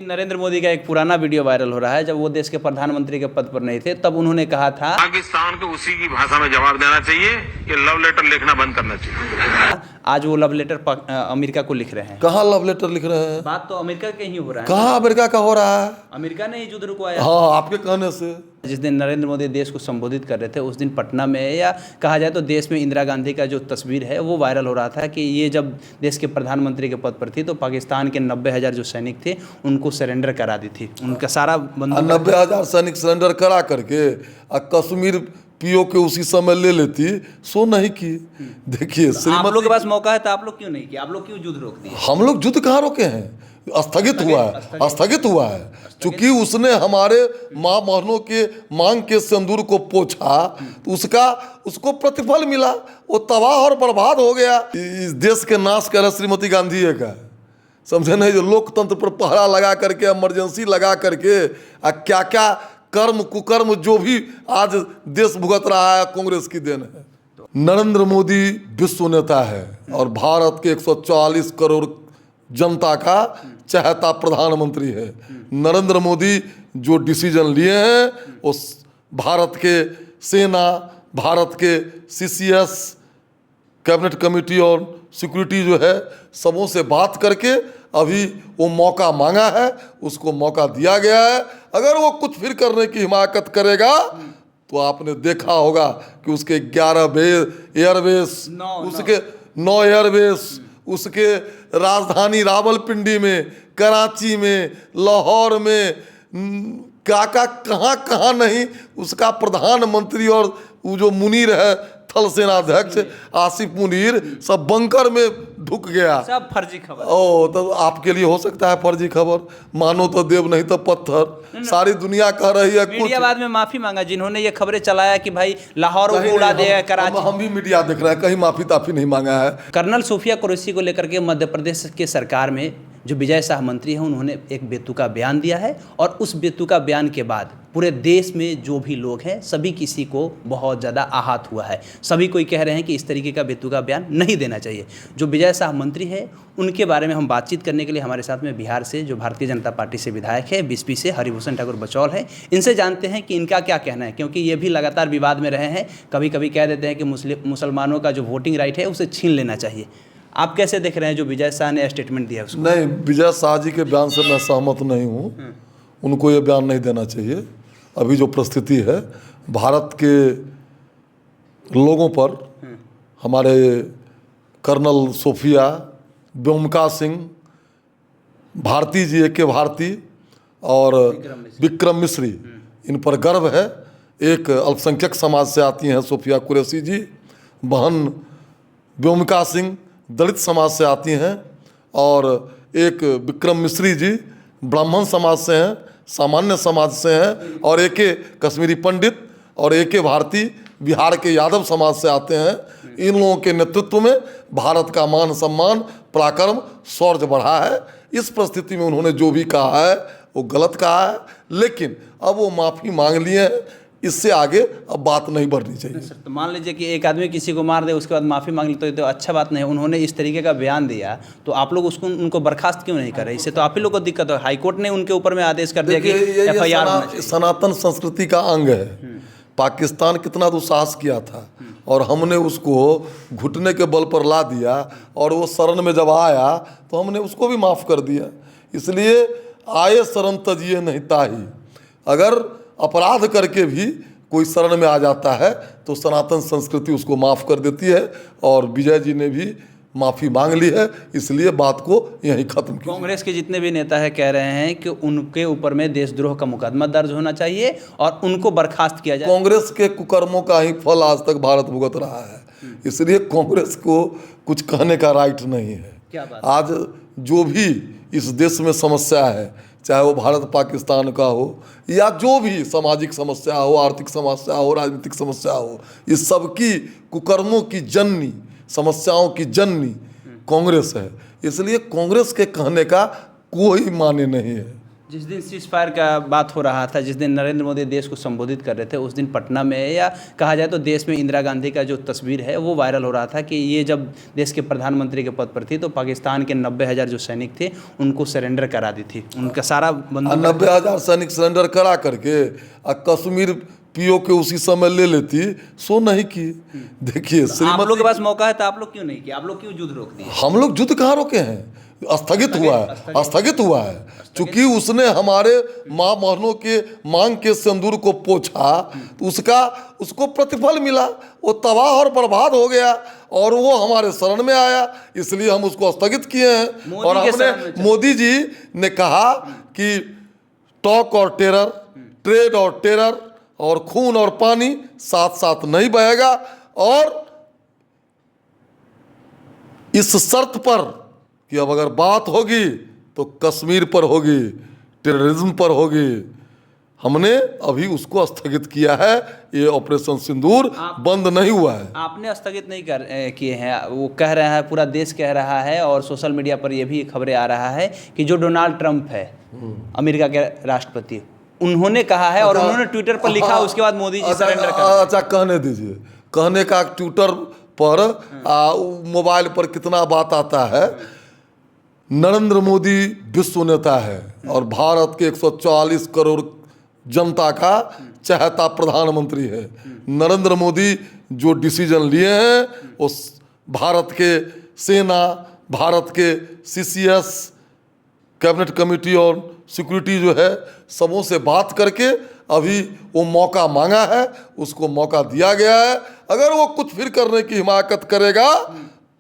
नरेंद्र मोदी का एक पुराना वीडियो वायरल हो रहा है। जब वो देश के प्रधानमंत्री के पद पर नहीं थे तब उन्होंने कहा था पाकिस्तान को उसी की भाषा में जवाब देना चाहिए कि लव लेटर लिखना बंद करना चाहिए। आज वो लव लेटर अमेरिका को लिख रहे हैं। कहाँ लव लेटर लिख रहे हैं? बात तो अमेरिका के ही हो रहा है। कहाँ अमेरिका का हो रहा है? अमेरिका ने युद्ध रुकवाया। हाँ, आपके कहने से। जिस दिन नरेंद्र मोदी देश को संबोधित कर रहे थे उस दिन पटना में, या कहा जाए तो देश में, इंदिरा गांधी का जो तस्वीर है वो वायरल हो रहा था कि ये जब देश के प्रधानमंत्री के पद पर थी तो पाकिस्तान के 90,000 जो सैनिक थे उनको सरेंडर करा दी थी। उनका सारा 90,000 सैनिक सरेंडर करा करके कश्मीर पीओ के उसी समय ले लेती, सो नहीं की। देखिए, आप लोग के पास मौका है तो आप लोग क्यों नहीं किया? आप लोग क्यों युद्ध रोक दिए? हम लोग युद्ध कहाँ रोके हैं? स्थगित हुआ है चूंकि उसने हमारे माँ बहनों के मांग के सिंदूर को पोछा तो उसको प्रतिफल मिला। वो तबाह और बर्बाद हो गया। इस देश के नाश कर श्रीमती गांधी है का, समझे नहीं? जो लोकतंत्र पर पहरा लगा करके, इमरजेंसी लगा करके, क्या क्या कर्म कुकर्म जो भी आज देश भुगत रहा है, कांग्रेस की देन है। नरेंद्र मोदी विश्व नेता है और भारत के 140 करोड़ जनता का चहेता प्रधानमंत्री है। नरेंद्र मोदी जो डिसीजन लिए हैं उस भारत के सेना, भारत के सीसीएस, कैबिनेट कमेटी और सिक्योरिटी जो है, सबों से बात करके अभी वो मौका मांगा है, उसको मौका दिया गया है। अगर वो कुछ फिर करने की हिमाकत करेगा तो आपने देखा होगा कि उसके 11 एयरबेस, उसके 9 एयरबेस, उसके राजधानी रावलपिंडी में, कराची में, लाहौर में, कहाँ कहाँ नहीं, उसका प्रधानमंत्री और वो जो मुनीर है थल सेनाध्यक्ष आसिफ मुनीर, सब बंकर में ढुक गया। सब फर्जी खबर। तो आपके लिए हो सकता है फर्जी खबर, मानो तो देव नहीं तो पत्थर। सारी दुनिया कह रही है। मीडिया बाद में माफी मांगा जिन्होंने ये खबरें चलाया कि भाई लाहौर को उड़ा दिया, कराची। हम भी मीडिया देख रहे हैं, कहीं माफी ताफी नहीं मांगा है। कर्नल सूफिया कुरैशी को लेकर के मध्य प्रदेश के सरकार में जो विजय शाह मंत्री हैं उन्होंने एक बेतुका बयान दिया है, और उस बेतुका बयान के बाद पूरे देश में जो भी लोग हैं सभी किसी को बहुत ज़्यादा आहत हुआ है। सभी कोई कह रहे हैं कि इस तरीके का बेतुका बयान नहीं देना चाहिए। जो विजय शाह मंत्री है उनके बारे में हम बातचीत करने के लिए हमारे साथ में बिहार से जो भारतीय जनता पार्टी से विधायक है, बीएसपी से हरिभूषण ठाकुर बचौल है। इनसे जानते हैं कि इनका क्या कहना है, क्योंकि ये भी लगातार विवाद में रहे हैं। कभी कभी कह देते हैं कि मुसलमानों का जो वोटिंग राइट है उसे छीन लेना चाहिए। आप कैसे देख रहे हैं जो विजय शाह ने स्टेटमेंट दिया उसको? नहीं, विजय शाह जी के बयान से मैं सहमत नहीं हूँ। उनको ये बयान नहीं देना चाहिए। अभी जो परिस्थिति है भारत के लोगों पर, हमारे कर्नल सूफिया, व्योमिका सिंह, भारती जी, AK भारती और विक्रम मिश्री, इन पर गर्व है। एक अल्पसंख्यक समाज से आती हैं सूफिया कुरैशी जी, बहन व्योमिका सिंह दलित समाज से आती हैं, और एक विक्रम मिश्री जी ब्राह्मण समाज से हैं, सामान्य समाज से हैं, और AK कश्मीरी पंडित और AK भारती बिहार के यादव समाज से आते हैं। इन लोगों के नेतृत्व में भारत का मान सम्मान, पराक्रम, शौर्य बढ़ा है। इस परिस्थिति में उन्होंने जो भी कहा है वो गलत कहा है, लेकिन अब वो माफ़ी मांग लिए हैं। इससे आगे अब बात नहीं बढ़नी चाहिए। सर, तो मान लीजिए कि एक आदमी किसी को मार दे उसके बाद माफ़ी मांग ले तो अच्छा बात नहीं है। उन्होंने इस तरीके का बयान दिया तो आप लोग उनको बर्खास्त क्यों नहीं कर रहे? इससे तो आप ही लोग को दिक्कत है। हाईकोर्ट ने उनके ऊपर में आदेश कर दिया कि FIR सनातन संस्कृति का अंग है। पाकिस्तान कितना दुस्साहस किया था और हमने उसको घुटने के बल पर ला दिया, और वो शरण में जब आया तो हमने उसको भी माफ़ कर दिया। इसलिए आए शरण तजिए नहीं ताही। अगर अपराध करके भी कोई शरण में आ जाता है तो सनातन संस्कृति उसको माफ़ कर देती है, और विजय जी ने भी माफ़ी मांग ली है। इसलिए बात को यहीं ख़त्म किया। कांग्रेस के जितने भी नेता है कह रहे हैं कि उनके ऊपर में देशद्रोह का मुकदमा दर्ज होना चाहिए और उनको बर्खास्त किया जाए। कांग्रेस के कुकर्मों का ही फल आज तक भारत भुगत रहा है, इसलिए कांग्रेस को कुछ कहने का राइट नहीं है। क्या बात? आज जो भी इस देश में समस्या है, चाहे वो भारत पाकिस्तान का हो या जो भी सामाजिक समस्या हो, आर्थिक समस्या हो, राजनीतिक समस्या हो, इस सब की कुकर्मों की जननी, समस्याओं की जननी कांग्रेस है। इसलिए कांग्रेस के कहने का कोई माने नहीं है। जिस दिन सीज फायर का बात हो रहा था, जिस दिन नरेंद्र मोदी देश को संबोधित कर रहे थे, उस दिन पटना में या कहा जाए तो देश में इंदिरा गांधी का जो तस्वीर है वो वायरल हो रहा था कि ये जब देश के प्रधानमंत्री के पद पर थी तो पाकिस्तान के 90,000 जो सैनिक थे उनको सरेंडर करा दी थी, उनका सारा बंदूक 90,000 सैनिक सरेंडर करा करके कश्मीर पीओ के उसी समय ले लेती, सो नहीं की। देखिए आप लोग के पास मौका है तो आप लोग क्यों नहीं किया? आप लोग क्यों युद्ध रोक दिए? हम लोग युद्ध कहाँ रोके हैं, स्थगित हुआ है चूंकि उसने हमारे माँ बहनों के मांग के सिंदूर को पोछा तो उसको प्रतिफल मिला, वो तबाह और बर्बाद हो गया और वो हमारे शरण में आया, इसलिए हम उसको स्थगित किए हैं। और हमने मोदी जी ने कहा कि टॉक और टेरर, ट्रेड और टेरर और खून और पानी साथ साथ नहीं बहेगा, और इस शर्त पर कि अब अगर बात होगी तो कश्मीर पर होगी, टेररिज्म पर होगी। हमने अभी उसको स्थगित किया है, ये ऑपरेशन सिंदूर बंद नहीं हुआ है। आपने स्थगित नहीं किए हैं, वो कह रहा है, पूरा देश कह रहा है और सोशल मीडिया पर ये भी खबरें आ रहा है कि जो डोनाल्ड ट्रंप है अमेरिका के राष्ट्रपति, उन्होंने कहा है और उन्होंने ट्विटर पर लिखा, उसके बाद मोदी जी सरेंडर कर। अच्छा कहने दीजिए, कहने का ट्विटर पर मोबाइल पर कितना बात आता है। नरेंद्र मोदी विश्व नेता है और भारत के 140 करोड़ जनता का चहेता प्रधानमंत्री है। नरेंद्र मोदी जो डिसीजन लिए हैं वो भारत के सेना, भारत के CCS कैबिनेट कमेटी और सिक्योरिटी जो है सबों से बात करके अभी वो मौका मांगा है, उसको मौका दिया गया है। अगर वो कुछ फिर करने की हिमाकत करेगा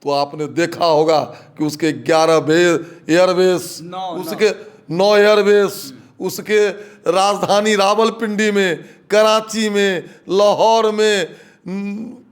तो आपने देखा होगा कि उसके 11 एयरबेस, उसके 9 एयरबेस, उसके राजधानी रावलपिंडी में, कराची में, लाहौर में,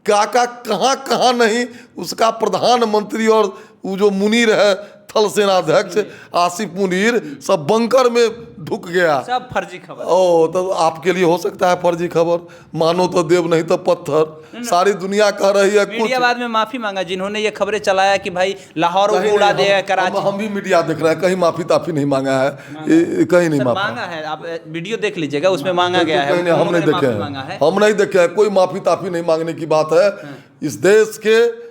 कहाँ कहाँ नहीं, उसका प्रधानमंत्री और वो जो मुनीर है थल सेनाध्यक्ष आसिफ मुनीर, सब बंकर में ढुक गया। सब फर्जी खबर। ओ तो आपके लिए हो सकता है फर्जी खबर, मानो तो देव नहीं तो पत्थर। सारी दुनिया कह रही है। मीडिया बाद में माफी मांगा जिन्होंने ये खबरें चलाया कि भाई लाहौर को उड़ा देगा कराची। हम भी मीडिया देख रहे हैं, कहीं माफी ताफी नहीं मांगा है, कहीं नहीं मांगा है। आप वीडियो देख लीजिएगा, उसमें मांगा गया है। हम नहीं देखे हैं, हम नहीं देखे हैं, कोई माफी ताफी नहीं मांगने की बात है। इस देश के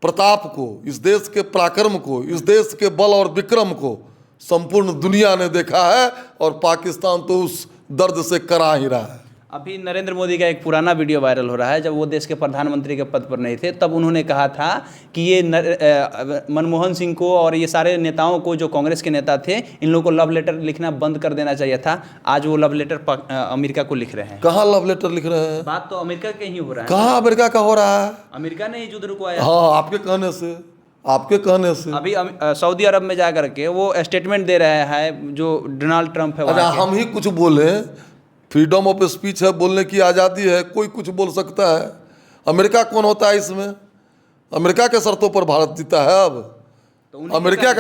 प्रताप को, इस देश के पराक्रम को, इस देश के बल और विक्रम को संपूर्ण दुनिया ने देखा है और पाकिस्तान तो उस दर्द से करा ही रहा है। अभी नरेंद्र मोदी का एक पुराना वीडियो वायरल हो रहा है, जब वो देश के प्रधानमंत्री के पद पर नहीं थे, तब उन्होंने कहा था कि ये मनमोहन सिंह को और ये सारे नेताओं को, जो कांग्रेस के नेता थे, इन लोगों को लव लेटर लिखना बंद कर देना चाहिए था। आज वो लव लेटर अमेरिका को लिख रहे हैं। कहाँ लव लेटर लिख रहे हैं? बात तो अमेरिका के ही हो रहा है। कहाँ अमेरिका का हो रहा है? अमेरिका ने ही युद्ध रुकवाया। हाँ, आपके कहने से अभी सऊदी अरब में जा करके वो स्टेटमेंट दे रहे हैं जो डोनाल्ड ट्रंप है। अच्छा, हम ही कुछ बोले, फ्रीडम ऑफ स्पीच है, बोलने की आज़ादी है, कोई कुछ बोल सकता है। अमेरिका कौन होता है इसमें? अमेरिका के शर्तों पर भारत जीता है। अब तो अमेरिका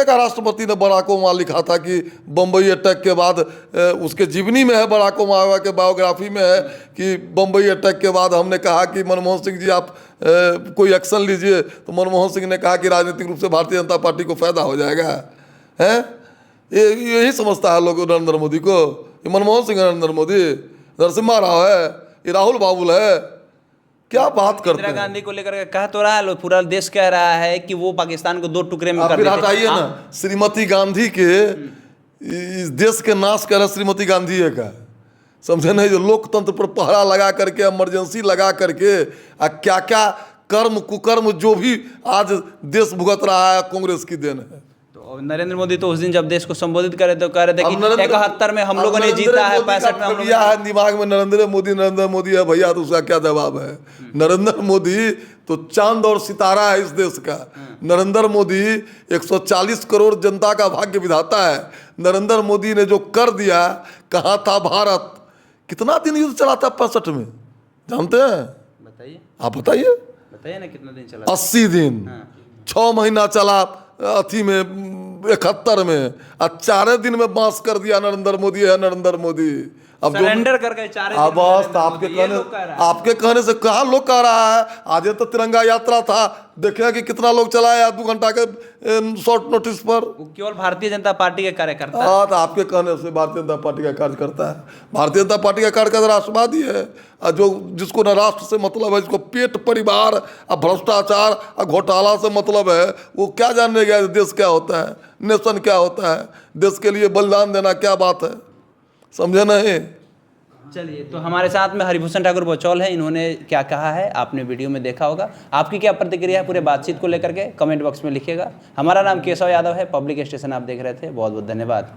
का राष्ट्रपति ने बराक ओबामा लिखा था कि बम्बई अटैक के बाद, उसके जीवनी में है, बराक ओबामा के बायोग्राफी में है कि बम्बई अटैक के बाद हमने कहा कि मनमोहन सिंह जी आप कोई एक्शन लीजिए, तो मनमोहन सिंह ने कहा कि राजनीतिक रूप से भारतीय जनता पार्टी को फायदा हो जाएगा। है यही समझता है लोग नरेंद्र मोदी को। ये मनमोहन सिंह, नरेंद्र मोदी, नरसिम्हा राव है, ये राहुल बाबुल है, क्या बात करते हैं? इंदिरा गांधी को लेकर कह तो रहा है, पूरा देश कह रहा है कि वो पाकिस्तान को 2 टुकड़े में कर देते। हटाइए ना, श्रीमती गांधी के इस देश के नाश कर श्रीमती गांधी है का, समझे नहीं? जो लोकतंत्र पर पहरा लगा करके, इमरजेंसी लगा करके, क्या क्या कर्म कुकर्म जो भी आज देश भुगत रहा है, कांग्रेस की देन है। नरेंद्र मोदी तो उस दिन जब देश को संबोधित करे तो कह रहे थे कि 71 में हम लोगों ने जीता है, 65 में हम लोगों ने। दिमाग में नरेंद्र मोदी है भैया, तो उसका क्या जवाब है? नरेंद्र मोदी तो चांद और सितारा है इस देश का। नरेंद्र मोदी 140 करोड़ जनता का भाग्य विधाता है। नरेंद्र मोदी ने जो कर दिया, कहाँ था भारत? कितना दिन युद्ध चला था 65 में, जानते हैं? बताइए, आप बताइए ना कितना दिन चला? 80 दिन, 6 महीना चला अथी में 71 में, और 4 दिन में बांस कर दिया नरेंद्र मोदी है, नरेंद्र मोदी। अब सरेंडर कर गए 4 अब बस आपके कहने से कहाँ लोग कह रहा है। आज तो तिरंगा यात्रा था, देखिए कि कितना लोग चलाया 2 घंटा के शॉर्ट नोटिस पर। वो केवल भारतीय जनता पार्टी के कार्यकर्ता। हाँ, तो आपके कहने से भारतीय जनता पार्टी का कार्यकर्ता है। भारतीय जनता पार्टी का कार्यकर्ता राष्ट्रवादी है, और जो जिसको न राष्ट्र से मतलब है, जिसको पेट परिवार और भ्रष्टाचार और घोटाला से मतलब है, वो क्या जानने गया देश क्या होता है, नेशन क्या होता है, देश के लिए बलिदान देना क्या बात है, समझे नहीं। चलिए, तो हमारे साथ में हरिभूषण ठाकुर बचौल है, इन्होंने क्या कहा है आपने वीडियो में देखा होगा। आपकी क्या प्रतिक्रिया है पूरे बातचीत को लेकर के, कमेंट बॉक्स में लिखिएगा। हमारा नाम केशव यादव है, पब्लिक स्टेशन आप देख रहे थे। बहुत बहुत धन्यवाद।